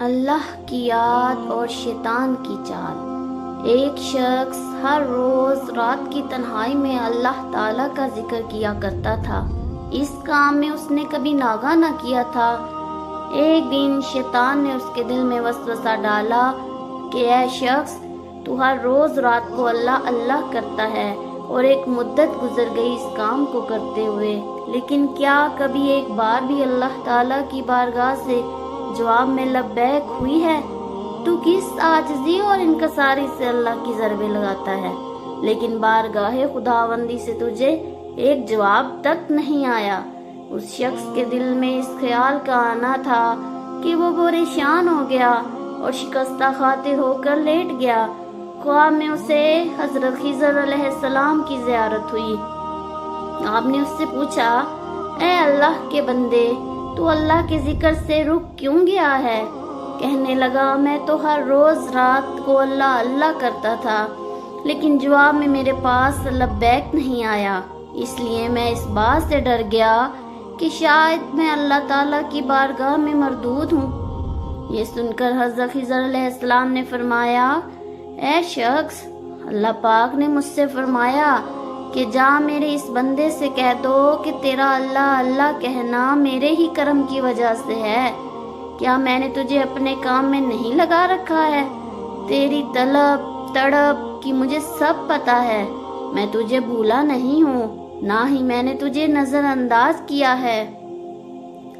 اللہ کی یاد اور شیطان کی چال۔ ایک شخص ہر روز رات کی تنہائی میں اللہ تعالیٰ کا ذکر کیا کرتا تھا۔ اس کام میں اس نے کبھی ناغہ نہ کیا تھا۔ ایک دن شیطان نے اس کے دل میں وسوسہ ڈالا کہ اے شخص، تو ہر روز رات کو اللہ اللہ کرتا ہے اور ایک مدت گزر گئی اس کام کو کرتے ہوئے، لیکن کیا کبھی ایک بار بھی اللہ تعالیٰ کی بارگاہ سے جواب میں لبیک ہوئی ہے؟ تو کس عاجزی اور انکساری سے اللہ کی ضربیں لگاتا ہے، لیکن بارگاہ خداوندی سے تجھے ایک جواب تک نہیں آیا۔ اس شخص کے دل میں اس خیال کا آنا تھا کہ وہ پریشان ہو گیا اور شکستہ خاطر ہو کر لیٹ گیا۔ خواب میں اسے حضرت خضر علیہ السلام کی زیارت ہوئی۔ آپ نے اس سے پوچھا، اے اللہ کے بندے، تو اللہ کے ذکر سے رک کیوں گیا ہے؟ کہنے لگا، میں تو ہر روز رات کو اللہ اللہ کرتا تھا، لیکن جواب میں میرے پاس لبیک نہیں آیا، اس لیے میں اس بات سے ڈر گیا کہ شاید میں اللہ تعالیٰ کی بارگاہ میں مردود ہوں۔ یہ سن کر حضرت خضر علیہ السلام نے فرمایا، اے شخص، اللہ پاک نے مجھ سے فرمایا کہ جا میرے اس بندے سے کہہ دو کہ تیرا اللہ اللہ کہنا میرے ہی کرم کی وجہ سے ہے۔ کیا میں نے تجھے اپنے کام میں نہیں لگا رکھا ہے؟ تیری طلب تڑپ کی مجھے سب پتا ہے۔ میں تجھے بھولا نہیں ہوں، نہ ہی میں نے تجھے نظر انداز کیا ہے۔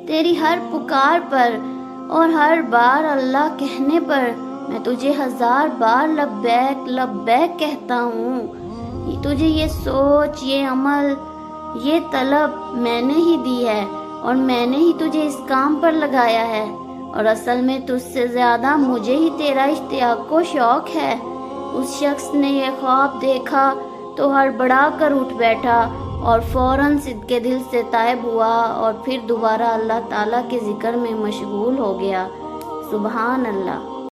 تیری ہر پکار پر اور ہر بار اللہ کہنے پر میں تجھے 1000 بار لبیک لبیک کہتا ہوں۔ تجھے یہ سوچ، یہ عمل، یہ طلب میں نے ہی دی ہے اور میں نے ہی تجھے اس کام پر لگایا ہے، اور اصل میں تجھ سے زیادہ مجھے ہی تیرا اشتیاق و شوق ہے۔ اس شخص نے یہ خواب دیکھا تو ہڑبڑا کر اٹھ بیٹھا اور فوراً صدقے کے دل سے تائب ہوا اور پھر دوبارہ اللہ تعالیٰ کے ذکر میں مشغول ہو گیا۔ سبحان اللہ۔